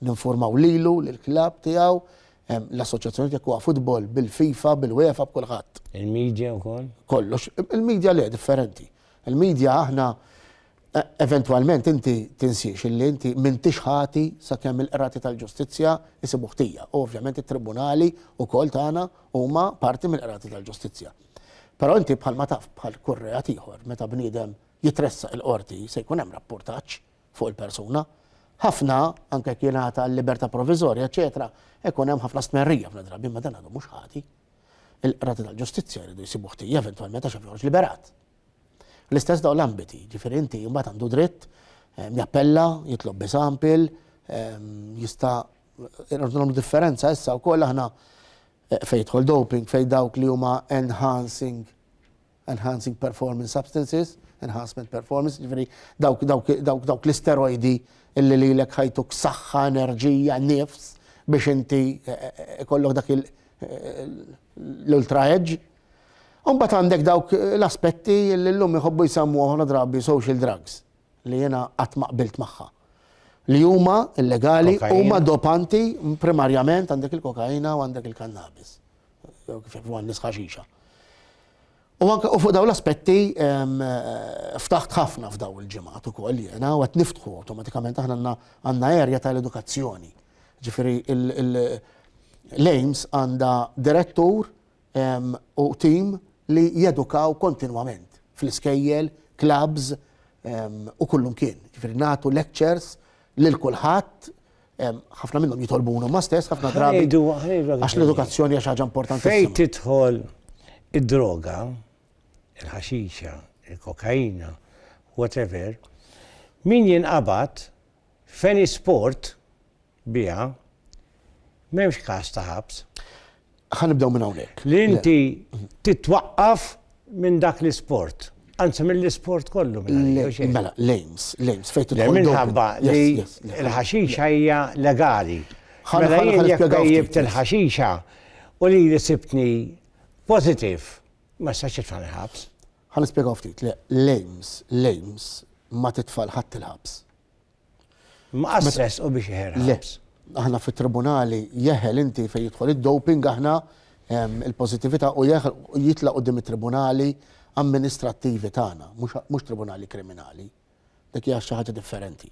Ninformaw lilu, lill-klab tiegħu, l-assoċjazzjoni jekk huwa futbol bil-FIFA, bil-UEFA, b'kulħadd. Il-medja wkoll? Kollox. Il-medja le differenti. Il-medja aħna eventualment inti tinsiex illi inti m'intix ħati sakemm il-qrati tal-ġustizzja isibu ħtija. Ovvjament it-tribunali wkoll tagħna huma parti mill-qrati tal-ġustizzja. Però inti bħalma taf bħal kull reat ieħor meta bniedem jitressa l-qorti se jkun hemm rapportaġġ fuq il-persuna. Ħafna anke jingħata l-libertà provviżorja, eċetera, ikun hemm ħafna stmerrija f'na drabi ma dan għadu mhux ħati. Il-qrati tal-ġustizzja jridu jsibu ħtija eventwalment għax joħroġ liberat. L-istess daw l-ambiti, ġifieri inti mbagħad għandu dritt jappella, jitlob bisampil, jista' nagħmlu differenza issa wkoll aħna fejn jidħol doping fejn dawk li huma enhancing performance substances, enhancement performance, ġifieri dawk l-isteroidi illi lilek ħajtuk saħħa, enerġija, nifs biex inti kollok dak l-ultra edge. Mbagħad għandek dawk l-aspetti li llum jħobbu jsammuhom ħafna drabi social drugs li jiena qatt ma qbilt magħha. Li huma illegali, huma dopanti primarjament għandek il-kokaina u għandek il-kannabis. Kif għandis ħaxixa. U fuq daw l-aspetti ftaħt ħafna f'daw il-ġimgħat ukoll jiena u qed niftħu awtomatikament aħna għandna erja tal-edukazzjoni. Ġifieri l-AIMS għandha direttur u team li jedukaw kontinwament fl-iskejjel, clubs u kullum kien. Ġifieri nagħtu lectures lil kulħadd, ħafna minnhom jitolbuna ma stess, ħafna drabi. Għax l-edukazzjoni hija xi ħaġa importanti. Fejn tidħol id-droga, il-ħaxixa, il-kokaina, whatever, min jinqabad f'any sport biha m'hemmx każ ta' ħabs. Ħanibdew minn hawnhekk. Li inti titwaqqaf minn dak l-isport. Anzi mill-isport kollu. Mela, l-AIMS fejn tidħol. Minħabba li l-ħaxixa hija legali. Mela jien jekk jibt il-ħaxixa u li sibtni positive, ma sax titfal il-ħabs. Ħanispjegaw ftit, l-AIMS ma titfal ħadd il-ħabs. Ma qasres u biex iħer ħabs. Aħna fit-tribunali jeħel inti fejn jidħol id-doping aħna il-pożittività u jitlaq qudiem it-tribunali amministrattivi tagħna, mhux tribunali kriminali. Dik hija xi ħaġa differenti.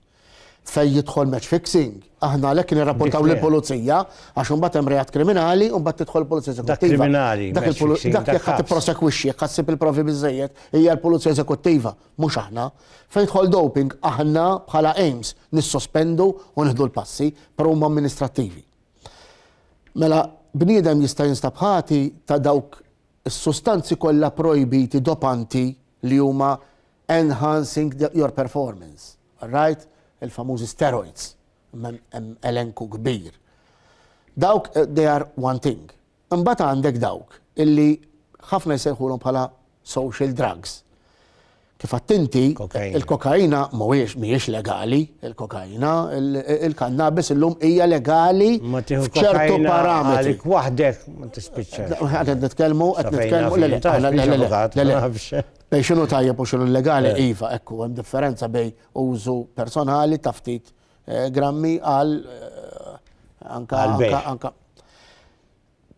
Fejn jidħol match fixing, aħna għalhekk nirrapportaw lill-pulizija għax imbagħad hemm reat kriminali u mbagħad tidħol pulizija eżekuttiva. Dak kriminali, dak jekk ħadd tipprosekwixxi, jekk ħassib il-provi biżejjed, hija l-pulizija eżekuttiva, mhux aħna. Fejn jidħol doping aħna bħala AIMS nissospendu u nieħdu l-passi per huma amministrattivi. Mela bniedem jista' jinstab ħati ta' dawk is-sustanzi kollha projbiti dopanti li huma enhancing your performance. Right? Il-famużi steroids, elenku kbir. Dawk, they are one thing. Imbagħad għandek dawk illi ħafna jsejħulhom bħala social drugs. Kif attinti, il-kokaina mhijiex legali, il-kokaina, il-kannabis illum hija legali f'ċertu parametri. Għalik waħdek ma tispiċċax. Qed nitkellmu bej xinu tajjeb u xinu legali, iva, ekku, hemm differenza bej użu personali ta' ftit grammi għal anka.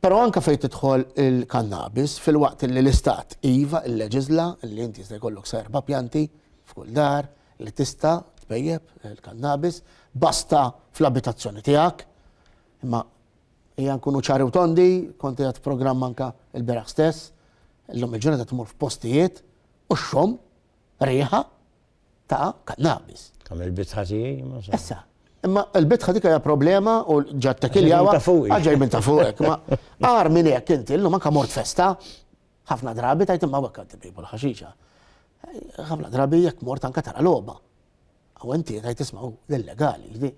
Però anka fejn tidħol il-kannabis fil-waqt li l-istat iva il-leġizla li inti jista' jkollok serba pjanti f'kull dar li tista' tbejjeb il-kannabis basta fl-abitazzjoni tiegħek. Imma hija nkunu ċari u tondi, konti qed programm anka il-beraħ stess, illum il-ġurnata tmur f'postijiet u x-xom, riħa, ta' kannabis. Kam il-bitħa tiegħi, ma sa. Issa, imma l-bitħa dik hija problema u ġatta kiljawa. Ġej minn ta' fuqi. Ġej minn ta' fuqek. Ma għar minn hekk inti illum anke mort festa, ħafna drabi tajt imma wakka tibibu l-ħaxixa. Ħafna drabi jekk mort anke tara logħba. Aw inti tajt isma' illegali.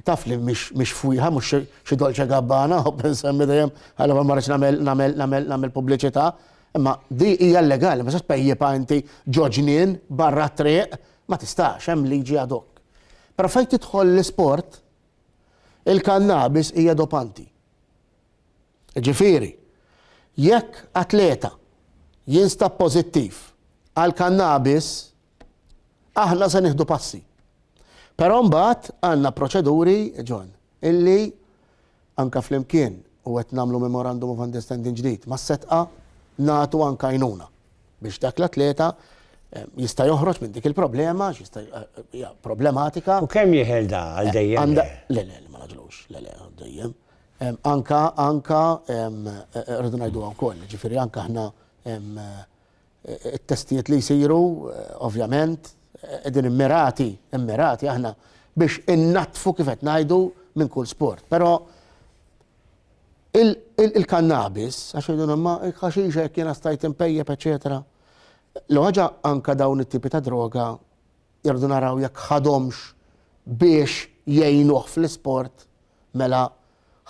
Taf li mhix fujħa mhux xi dolċe gabbana u pensemmi dejjem għal ma marriċ nagħmel pubbliċità. Imma di hija legali, ma sax pejjepa inti ġoġnien barra triq, ma tistax, hemm liġi ad hoc. Però fejn tidħol l-isport, il-kannabis hija dopanti. Ġifieri, jekk atleta jinstab pożittiv għal kannabis, aħna se nieħdu passi. Però mbagħad għandna proċeduri, John, illi anke flimkien u qed nagħmlu memorandum of understanding ġdid mas-setqa nagħtu anke għajnuna biex dak l-atleta jista' joħroġ minn dik il-problema, hija problematika. U kemm jieħel da għal dejjem? Le, ma naġlux, le, dejjem. Anka rridu ngħidu wkoll, ġifieri anke aħna it-testijiet li jsiru, ovvjament, qegħdin immirati aħna biex innatfu kif qed ngħidu minn kull sport. Però il-kannabis, għax jgħidu ma il-ħaxixa jekk jiena stajt impejjeb, eċetera. L-ħaġa anka dawn it-tipi ta' droga jirdu naraw jekk ħadhomx biex jgħinuh fl-isport mela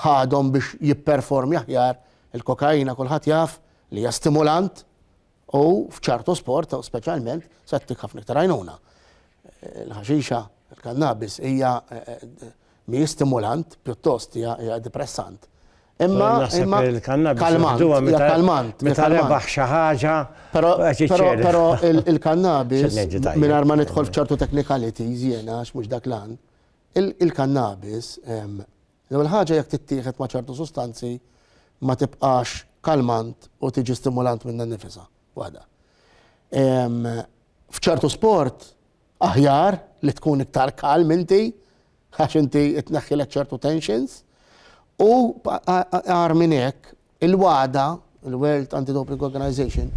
ħadhom biex jipperform aħjar. Il-kokaina kulħadd jaf li hija stimulant u f'ċertu sport, speċjalment, se ttik ħafna iktar għajnuna. Il-ħaxixa, il-kannabis hija mi stimulant, pjuttost hija depressant. Imma kalmant. Meta rebaħ xi ħaġa. Però il-kannabis mingħajr ma nidħol f'ċertu technicalities jiena għax mhux dak lan. Il-kannabis l-ewwel ħaġa jekk tittieħed ma' ċertu sustanzi ma tibqax kalmant u tiġi stimulant minn nifisha waħda. F'ċertu sport aħjar li tkun iktar kalm inti għax inti tneħħilek ċertu tensions. U għar minn hekk il-WADA, il-World Anti-Doping Organization,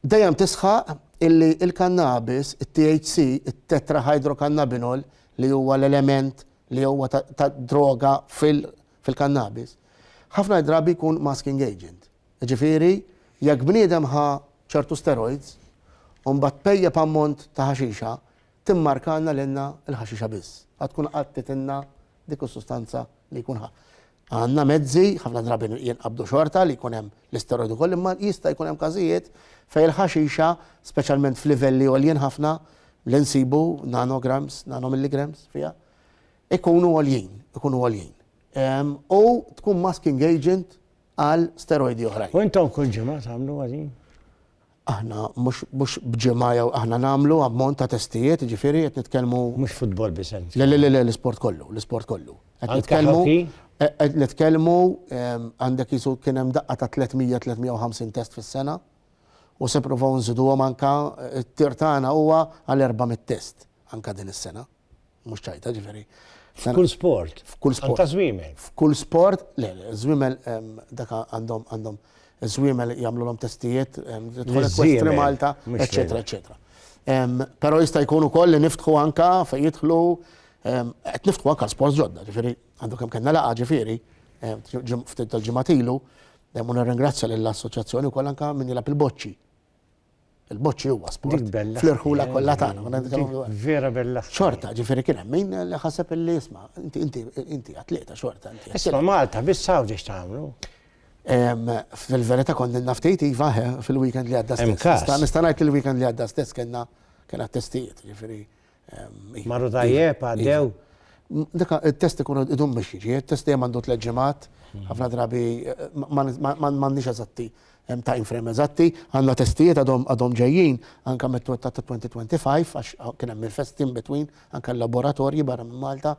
dejjem tisħaq illi il-kannabis, il-THC, il-tetrahydrocannabinol, li huwa l-element li huwa ta' droga fil-kannabis, ħafna drabi jkun masking agent. Ġifieri, jekk bniedem ħa ċertu steroids, u mbagħad pejjeb ammont ta' ħaxixa, timmarkanna lilna l-ħaxixa biss. Għad tkun qattitilna dik is-sustanza li jkun għandna mezzi, ħafna drabi jinqabdu xorta li jkun hemm l-isteroidu koll, imma jista' jkun hemm każijiet fejn il-ħaxixa, speċjalment f'livelli għoljien ħafna li nsibu nanograms, nanomilligrams fiha, ikunu għoljien. U tkun masking agent għal steroidi oħrajn. U intom kull ġimgħa tagħmlu għadin? Aħna mhux bġimgħa jew aħna nagħmlu ammont ta' testijiet, ġifieri qed nitkellmu. Mhux futbol biss. Le, l-isport kollu. Qed nitkellmu għandek jisu kien hemm daqqa ta' 300-350 test fis-sena u se provaw nżiduhom anke t-tir tagħna huwa għal 400 test anke din is-sena. Mhux ċajta ġifieri. F'kull sport. F'kull sport. Anke żwiemel. F'kull sport, le, żwiemel dak għandhom żwiemel jagħmluhom testijiet, Equestri Malta, eċetera, eċetera. Però jista' jkun ukoll li niftħu anke fejn jidħlu qed niftħu anke sport ġodda, ġifieri għandu kemm kellna laqgħa ġifieri ftit tal-ġimgħat ilu, u nirringrazzja lill-assoċjazzjoni wkoll anke min jilgħab il-boċċi. Il-boċċi huwa sport fl-irħula kollha tagħna. Vera bella. Xorta, ġifieri kien hemm min li ħaseb illi isma' inti atleta xorta. Isma' Malta biss Sawdi x'tagħmlu? Fil-verità kont naftit iva fil-weekend li għadda stess. Nista' ngħid il-weekend li għadda stess kien testijiet, ġifieri. Marru tajjeb għaddew. Dak it-test ikunu idum biex jiġi, it-test dejjem għandu 3 ġimgħat, ħafna drabi m'għandniex eżatti time frame eżatti, għandna testijiet għadhom ġejjin anke met-twetta ta' 2025 għax kien hemm il-fest in between anke l-laboratorji barra minn Malta.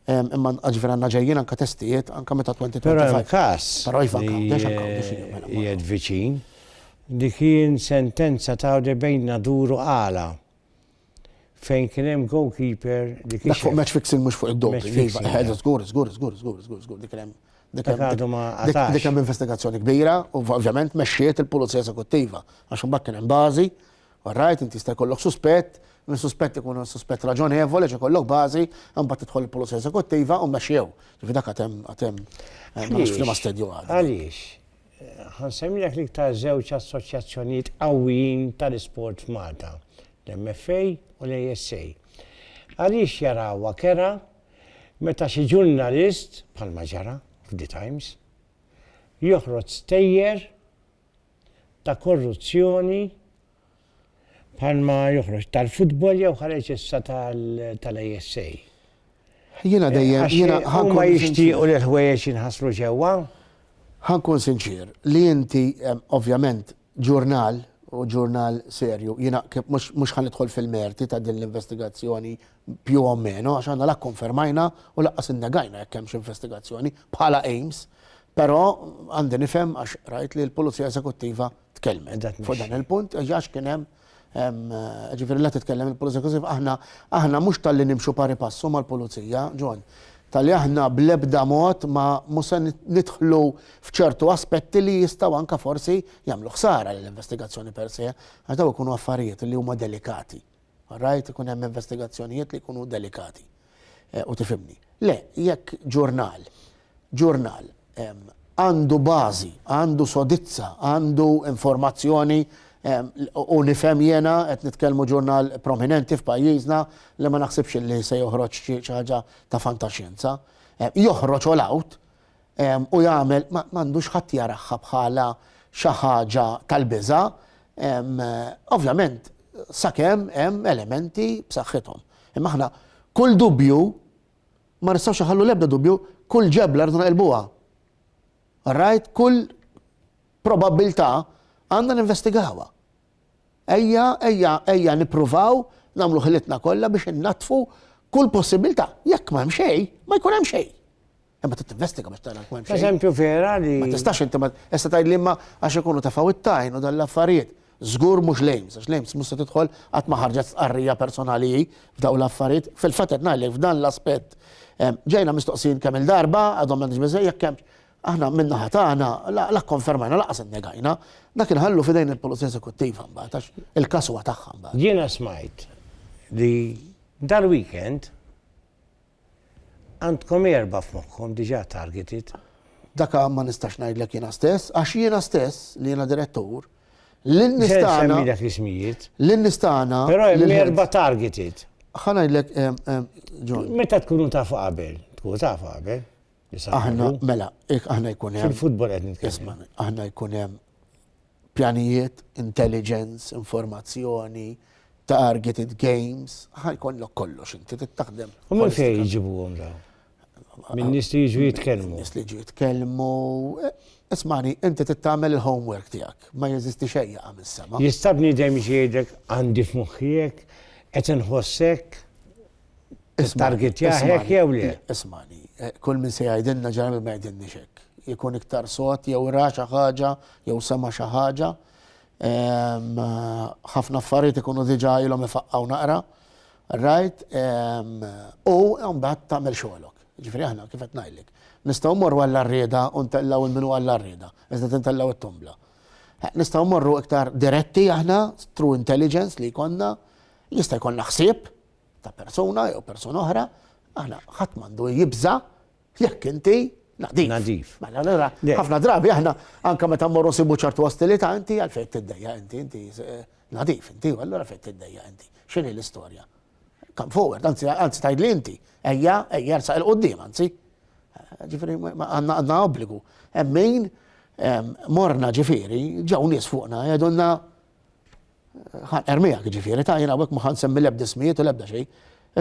Imma ġifier għandna ġejjin anke testijiet anke meta 2025. Però hemm każ. Però qiegħed viċin. Dik kien sentenza ta' bejna duru għala fejn kien hemm goalkeeper li kien fuq match fixing mhux fuq id-doping. Żgur. Dik hemm investigazzjoni kbira u ovvjament mexxiet il-Pulizija Eżekuttiva għax imbagħad kien hemm bażi Alright, inti jista' jkollok suspett, minn suspett ikun suspett raġonevoli, ikollok bażi, imbagħad tidħol il-pulizija eżekuttiva u mmexxew. Ġifi dak għatem f'liema stedju għad. Għaliex, ħansemmilek l-iktar żewġ assoċjazzjonijiet qawwijin tal-isport f'Malta, l-MFA u l-ASA. Għaliex jarawha kera meta xi ġurnalist bħalma ġara f'The Times joħroġ stejjer ta' korruzzjoni bħalma joħroġ tal-futbol jew ħareġ issa tal-ASA. Jiena dejjem huma jixtiequ li l-ħwejjeġ jinħassru ġewwa. Ħankun sinċir li inti ovvjament ġurnal u ġurnal serju, jiena mhux ħanidħol fil-merti ta' din l-investigazzjoni più o meno, għax għandna la konfermajna u laqqas innegajna jekk hemmx investigazzjoni bħala Ames, però għandi nifhem għax rajt li l-Pulizija Eżekuttiva tkellmet fuq dan il-punt għax kien hemm ġifieri la titkellem il-Pulizija Eżekuttiva aħna mhux tal-li nimxu pari passu mal-Pulizija, Ġon, tal-li aħna bl-ebda mod ma musa nidħlu f'ċertu aspetti li jistgħu anke forsi jagħmlu ħsara l-investigazzjoni per se, għax daw ikunu affarijiet li huma delikati. Rajt ikun hemm investigazzjonijiet li jkunu delikati. U tifhimni. Le, jekk ġurnal għandu bażi, għandu sodizza, għandu informazzjoni u nifhem jiena qed nitkellmu ġurnal prominenti f'pajjiżna li ma naħsibx li se joħroġ xi ħaġa ta' fantaxjenza. Joħroġ all out u jagħmel m'għandux ħadd jaraħħa bħala xi ħaġa tal-biża'. Ovvjament sakemm hemm elementi b'saħħithom. Imma aħna kull dubju ma nistgħux iħallu l-ebda dubju, kull ġebla rridu naqilbuha. Right? Kull probabilità għandna ninvestigawha. Ejja nippruvaw nagħmlu ħilitna kollha biex innatfu kull possibilità. Jekk ma hemm xejn, ma jkun hemm xejn. Imma tinvestiga biex tara hemm xejn. Eżempju vera li Ma tistax inti issa tgħidli imma għax ikunu tafaw it-tajn u dan l-affarijiet. Żgur mhux Lames, għax Lames mhux se tidħol qatt ma ħarġet qarrija personali f'daw l-affarijiet. Fil-fatt qed ngħidlek f'dan l-aspett ġejna mistoqsin kemm il-darba għadhom m'għandix biżejjed jekk hemm aħna min-naħa tagħna la konfermajna laqas innegajna, dak inħallu f'idejn il-Pulizija Eżekuttiva mbagħad għax il-każ huwa tagħha mbagħad. jiena smajt li dal-weekend għandkom erba' f'moħħkom diġà targeted. Dak ma nistax ngħidlek jiena stess, għax jiena stess li jiena direttur l-nistana. Semmilek l-ismijiet. L-nistana. Però hemm erba' targeted. Ħanajdlek John. Meta tkunu tafu qabel? Tkunu tafu qabel? Aħna mela, aħna jkun hemm. Fil-futbol qed nitkellem. Isma' aħna jkun hemm pjanijiet, intelligence, informazzjoni, targeted games, ħajkollok kollox inti tittaħdem. U minn fejn jiġibuhom daw? Min nies li jiġu jitkellmu. Nies li jiġu jitkellmu. Ismani, inti tittamel il-homework tiegħek, ma jeżisti xejn jaqa' mis-sema. Jistabni dejjem jgħidlek għandi f'moħħijek qed inħossek target jaħek jew le. Ismani, kull min se jgħidilna ġarmi ma jgħidilniex hekk. Jkun iktar sod jew ra xi ħaġa jew sema xi ħaġa. Ħafna affarijiet ikunu diġà ilhom ifaqqgħu naqra. Right? U mbagħad tagħmel xogħolok. Ġifieri aħna kif qed ngħidlek. Nistgħu mmorru għall-arrieda u ntellaw il-minu għall-arrieda, iżda tintellaw it-tumbla. Nistgħu mmorru iktar diretti aħna, through intelligence li jkollna, jista' jkollna ħsieb ta' persuna jew persuna oħra, aħna ħadd m'għandu jibża jekk inti nadif. Mela allura ħafna drabi aħna anke meta mmorru nsibu ċertu ostilità inti għalfejn tiddejja inti nadif inti u allura fejn tiddejja inti. X'inhi l-istorja? Come forward, anzi tgħidli inti, ejja ersaq il-qudiem anzi. Ġifieri għandna obbligu. Hemm min morna ġifieri ġew nies fuqna jgħidulna ermijak ġifieri ta' jiena hawnhekk ma ħansemmi l-ebda ismijiet u l-ebda xejn.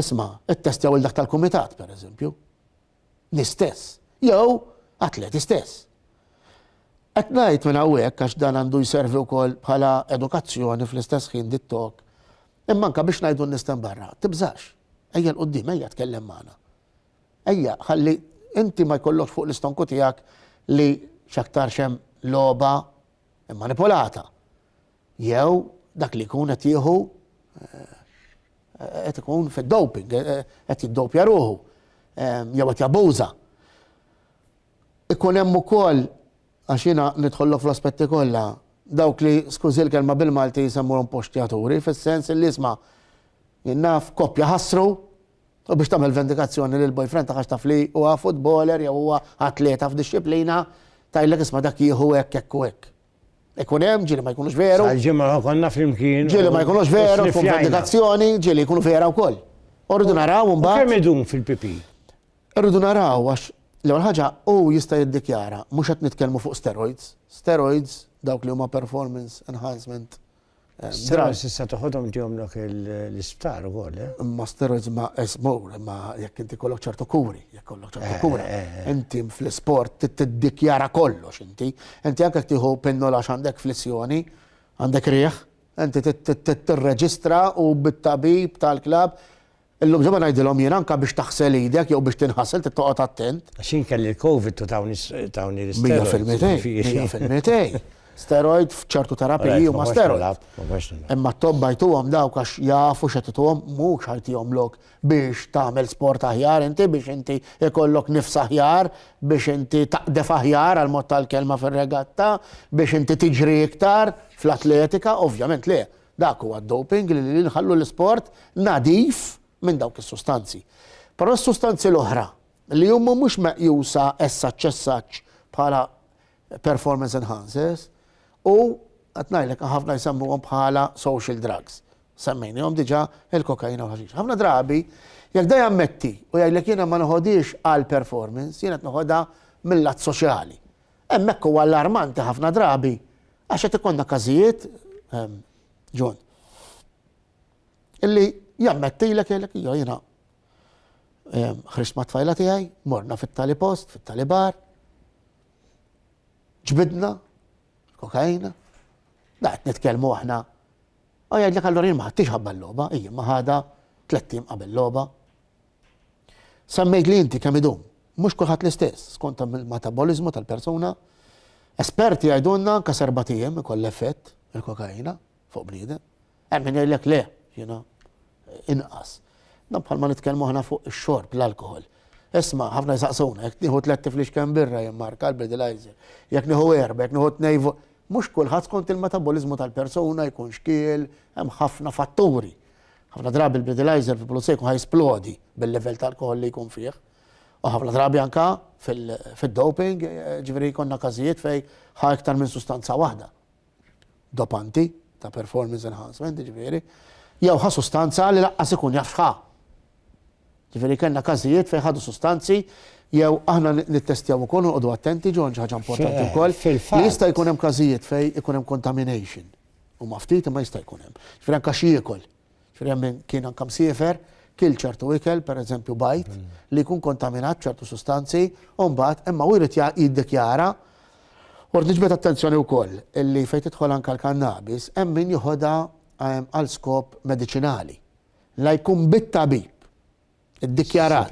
Isma' ittestjaw il-dak tal-kumitat pereżempju. Nistess. Jew atleti stess. Qed ngħid minn hawnhekk għax dan għandu jservi wkoll bħala edukazzjoni fl-istess ħin dit-tok. Imma anke biex ngħidu n-nistan barra, tibżax. Ejja l-qudiem, ejja tkellem magħna. Ejja ħalli inti ma jkollokx fuq l-istonku tiegħek li x'aktar xem logħba manipolata. Jew dak li jkun qed jieħu qed ikun fid-doping, qed jiddopja ruħu, jew qed jabbuża. Ikun hemm ukoll għax jiena nidħollok fl-aspetti kollha dawk li skużi l-kelma bil-Malti jisemmuhom poxtjaturi, fis-sens li isma' jinnaf koppja ħassru u biex tagħmel vendikazzjoni lil boyfriend tagħha taf li huwa futboler jew huwa atleta f'disċiplina tajlek isma' dak jieħu hekk u hekk. Ikun hemm ġieli ma jkunux veru. Għal-ġimgħa konna flimkien. Ġieli ma jkunux veru tkun vendikazzjoni, ġieli jkunu vera wkoll. Orridu naraw mbagħad. Kemm idum fil-PP? Irridu naraw għax l-ewwel ħaġa hu jista' jiddikjara mhux qed nitkellmu fuq steroids. Steroids dawk li huma performance enhancement. Steroids issa toħodhom ġihomlok l-isptar ukoll, Ma steroids ma esmur, ma jekk inti kollok ċertu kuri, jekk kollok ċertu kura. Inti fl-isport tiddikjara kollox inti. Inti anke tieħu pinnola għandek flessjoni, għandek rieħ, inti tirreġistra u bit-tabib tal-klab. Illum ġeba ngħidilhom jien anke biex taħsel idek jew biex tinħassel tittoqgħod attent. Għaxin kelli l-COVID u tawni l-steroids. 100%. Steroid f'ċertu terapiji huma steroid. Imma t-tobba jtuhom dawk għax jafu x'għetituhom mhux ħajtihomlok biex tagħmel sport aħjar inti biex inti ikollok nifs aħjar, biex inti taqdef aħjar għal mod tal-kelma fir-regatta, biex inti tiġri iktar fl-atletika, ovvjament le. Dak huwa d-doping li nħallu l-isport nadif minn dawk is-sustanzi. Però s-sustanzi l-oħra li huma mhux meqjusa essaċ bħala performance enhancers u qed ngħidlek ħafna jsemmuhom bħala social drugs. Semmejnihom diġà il-kokaina u ħaxix. Ħafna drabi jekk da jammetti u jgħidlek jiena ma noħodix għal performance, jiena qed noħodha mill-lat soċjali. Hemmhekk huwa allarmanti ħafna drabi għax qed ikollna każijiet John illi jammettilek jgħidlek jiena ħriġt ma' tfajla tiegħi, morna fit-talipost, fit-talibar, ġbidna, kokaina, daqt nitkellmu aħna. U jgħidlek allura jien ma ħadtix ħabba l-logħba, ija ma ħada 3 tim qabel logħba. Semmejt li inti kemm idum, mhux kulħadd l-istess, skont il-metabolizmu tal-persuna. Esperti jgħidulna anke 4 ijiem ikoll effett il-kokaina fuq bniedem. Hemm min jgħidlek le, jiena inqas. Bħalma nitkellmu aħna fuq ix-xorb l-alkohol. Isma' ħafna jsaqsuna, jekk nieħu 3 tiflix kemm birra jimmarka l-Bidelizer, jekk nieħu 4, jekk nieħu 2, mhux kulħadd skont il-metabolizmu tal-persuna jkun xkiel, hemm ħafna fatturi. Ħafna drabi l-Bidelizer fil-blood jkun ħajsplodi bil-level tal-alkohol li jkun fih. U ħafna drabi anke fid-doping, ġifieri jkollna każijiet fejn ħa iktar minn sustanza waħda. Dopanti ta' performance enhancement, ġifieri, jew ħa sustanza li laqqas ikun jaf x'ħa. Ġifieri kellna każijiet fejn ħadu sustanzi jew aħna nittestjaw ukoll noqogħdu attenti ġon xi ħaġa importanti wkoll li jista' jkun hemm każijiet fejn ikun hemm contamination. U ma ftit ma jista' jkun hemm. Ġifieri anke xi jiekol. Ġifieri hemm kien anke msiefer kil ċertu ikel, pereżempju bajt, li jkun kontaminat ċertu sustanzi u mbagħad imma u jrid jiddikjara. U niġbed attenzjoni wkoll illi fejn tidħol anke l-kannabis hemm min joħodha għal skop mediċinali. La jkun bit-tabib. Id-dikjarat.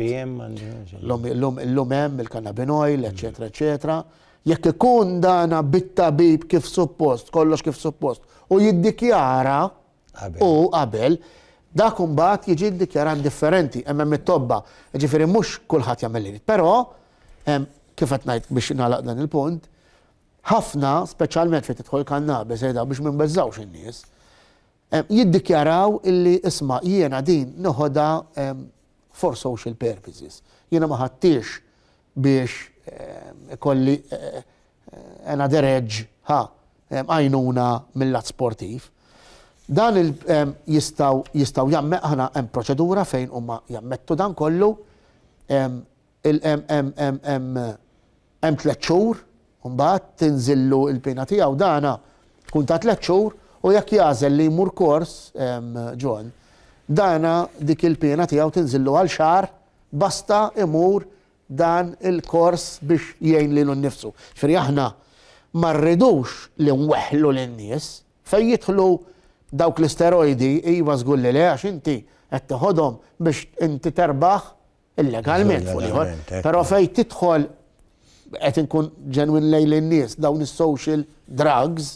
L-lum hemm il-kannabinoil, eċetera, eċetera. Jekk ikun dana bit-tabib kif suppost, kollox kif suppost, u jiddikjara u qabel, dak imbagħad jiġi ddikjaran differenti, hemm it-tobba. Ġifieri mhux kulħadd jagħmel li. Però kif qed ngħid biex nagħlaq dan il-punt, ħafna speċjalment fejn tidħol kannabis biex ma nbeżżawx in-nies, jiddikjaraw illi isma' jiena din noħodha for social purposes. Jiena ma ħadtix biex ikolli another edge għajnuna mill-lat sportiv. Dan jistaw jamme aħna hemm proċedura fejn huma jammettu dan kollu hemm 3 xhur u mbagħad tinżillu l-pena tiegħu dana tkun ta' 3 xhur u jekk jażel li jmur kors John, dana dik il-pena tiegħu tinżillu għal xahar basta imur dan il-kors biex jgħin lilu nnifsu. Ġifieri aħna ma rridux li nweħħlu lin-nies fejn jidħlu dawk l-isteroidi iva żgur li le għax inti qed toħodhom biex inti terbaħ illegalment fuq ieħor. Però fejn tidħol qed inkun ġenwin lejn lin-nies dawn is-social drugs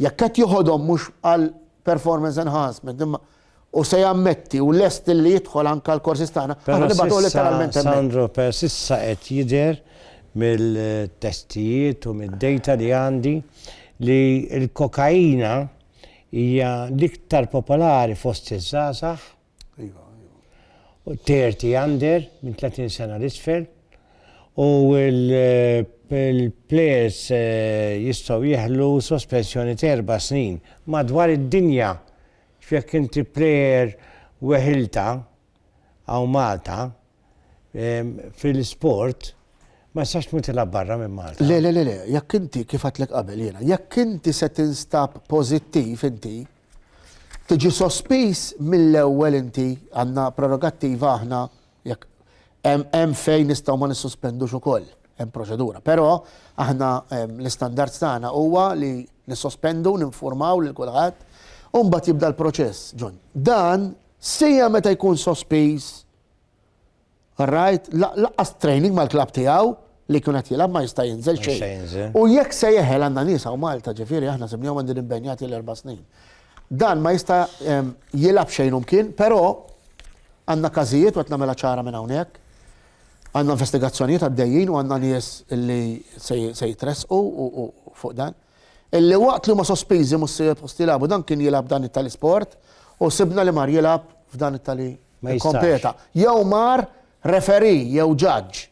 jekk qed joħodhom mhux għal performance enhancement u se jammetti u lest li jidħol anke l-korsis tagħna. Aħna nibgħatu letteralment hemmhekk. Sandro, per sissa qed jidher mill-testijiet u mid-data li għandi li l-kokaina hija l-iktar popolari fost iż-żgħażagħ u 30 under minn 30 sena l-isfel u l-players jistgħu jieħlu sospensjoni ta' 4 snin madwar id-dinja. Jekk inti plejer weħilta għaw Malta fil-sport ma jistax tilab barra minn Malta. Le, jekk inti kif għatlek qabel jiena, jekk inti se tinstab pożittiv inti, tiġi sospiż mill-ewwel inti għandna prerogattiva aħna jekk hemm fejn nistgħu ma nissospendux ukoll, hemm proċedura. Però aħna l-istandards tagħna huwa li nissospendu, ninformaw lil kulħadd u mbagħad jibda l-proċess, John. Dan sejja meta jkun sospiż, right, laqqas training mal-klab tiegħu li kun qed jilgħab ma jista' jinżel xejn. U jekk se jeħel għandna nies hawn Malta, ġifieri aħna simnihom għandin impenjati l-4 snin. Dan ma jista' jilgħab xejn kien, però għandna każijiet u qed nagħmilha ċara minn hawnhekk. Għandna investigazzjonijiet għaddejjin u għandna nies li se jitressqu u fuq dan. Illi waqt li huma sospiżi mhux se jilgħabu dan kien jilgħab dan it-tal-isport u sibna li mar jilgħab f'dan it-tali kompeta. Jew mar referee jew judge.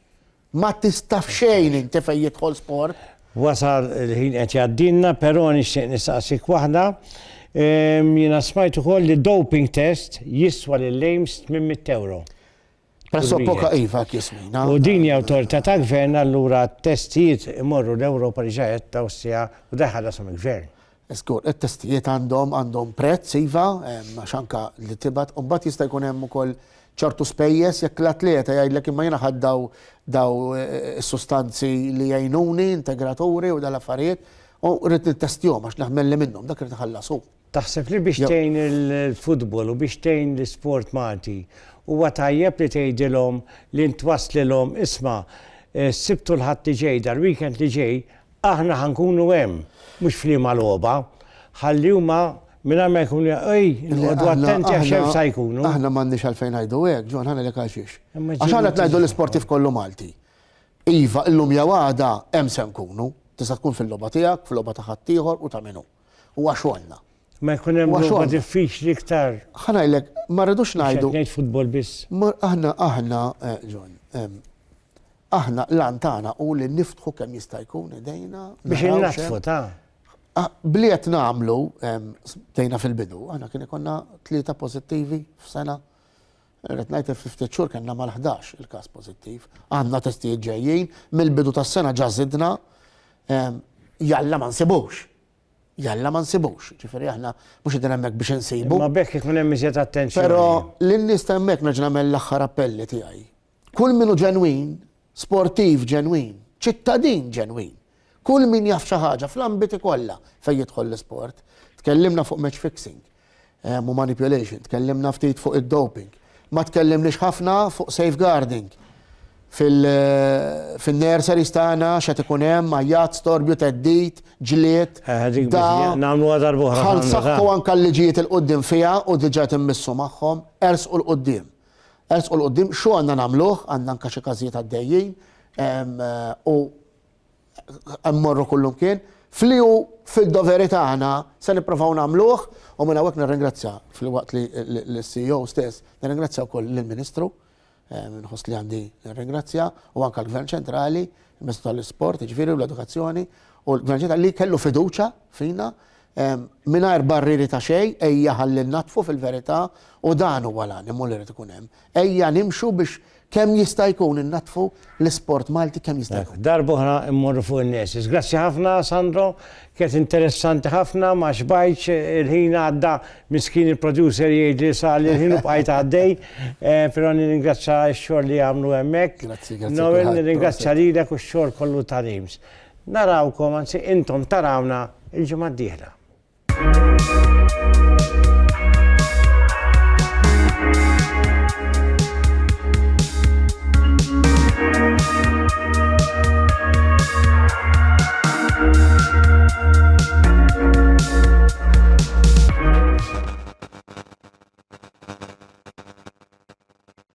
Ma tistaf xejn inti fejn jidħol sport. Wasal il-ħin qed jgħaddilna, però nixtieq nistaqsik waħda. Jiena smajt ukoll li doping test jiswa lil-lejms 800 euro. Presso poka iva kismina. U din hija awtorità ta' gvern allura t-testijiet imorru l-Ewropa li ġajet Awstrija u daħħalhom il-gvern. Eskur, it-testijiet għandhom prezz iva, għax anke li tibgħat u mbagħad jista' jkun hemm ukoll ċertu spejjeż jekk l-atleta jgħidlek imma jiena ħadd daw is-sustanzi li jgħinuni, integraturi u dal-affarijiet u rrid nittestihom għax naħmel li minnhom dak irid iħallasu. Taħseb li biex tgħin il-futbol u biex tgħin l-isport Malti huwa tajjeb li tgħidilhom li ntwasslilhom isma' sibtu l-ħadd li ġej dal-weekend li ġej aħna ħankunu hemm mhux f'liema logħba ħalli huma minn ma jkunu għadu attenti għax hemm se jkunu. Aħna m'għandniex għalfejn ngħidu hekk, Ġon ħana lek għaxiex. Għax aħna qed ngħidu l-isportiv kollu Malti. Iva, illum jew għada hemm se nkunu, tista' tkun fil-logħba tiegħek, fil-logħba ta' ħadd ieħor u ta' minnu. Huwa xogħolna. Ma jkun hemm logħba diffiċli iktar. Ħanajlek, ma rridux ngħidu. Ngħid futbol biss. Aħna, Ġon, aħna lan tagħna u li niftħu kemm jista' jkun idejna. Biex innatfu ta' Bliet nagħmlu dejna fil-bidu, aħna kien ikonna 3 pożittivi f'sena. Rrid ngħid ftit xhur kellna mal-11 il-każ pożittiv. Għandna testijiet ġejjin mill-bidu tas-sena ġa żidna jalla ma nsibux. Jalla ma nsibux. Ġifieri aħna mhux qegħdin hemmhekk biex insibu. Ma bekk ikun hemm iżjed attenzjoni. Però lin-nies ta' hemmhekk nerġa' nagħmel l-aħħar appelli tiegħi. Kull minnu ġenwin, sportiv ġenwin, ċittadin ġenwin. Kull min jaf xi ħaġa fl-ambiti kollha fejn jidħol l-isport. Tkellimna fuq match fixing u manipulation, tkellimna ftit fuq id-doping. Ma tkellimniex ħafna fuq safeguarding. Fil-nurseries tagħna x'qed ikun hemm ajjat, storbju, teddit, ġlied. Nagħmlu għadar boħra. Ħansaħħu anke l-liġijiet il-qudiem fiha u diġà timmissu magħhom ersqu l-qudiem. Ersqu l-qudiem x'hu għandna nagħmluh, għandna anke xi każijiet għaddejjin u mmorru kullum kien, fliju fil-doveri tagħna se nippruvaw nagħmluh u minn hawnhekk nirringrazzja fil-waqt li l-CEO stess nirringrazzja wkoll lill-Ministru, nħoss li għandi nirringrazzja u anke l-Gvern ċentrali, il-Ministru tal-Isport, jiġifieri u l-Edukazzjoni u l-Gvern ċentrali li kellu fiduċja fina mingħajr barriri ta' xejn ejja ħalli natfu fil-verità u dan huwa lan imma li rid ikun hemm. Ejja nimxu biex kemm jista' jkun innatfu l-isport Malti kemm jista' jkun. Darbohra immorru fuq in-nesis. Grazzi ħafna Sandro, kienet interessanti ħafna ma xbajtx il-ħin għadda miskin il-producer jgħidli sal il-ħin u bqajt għaddej, però nirringrazzja x-xogħol li għamlu hemmhekk. Grazzi. Noel nirringrazzja lilek u x-xogħol kollu ta' Nims. Narawkom, anzi intom tarawna il-ġimgħa d-dieħla.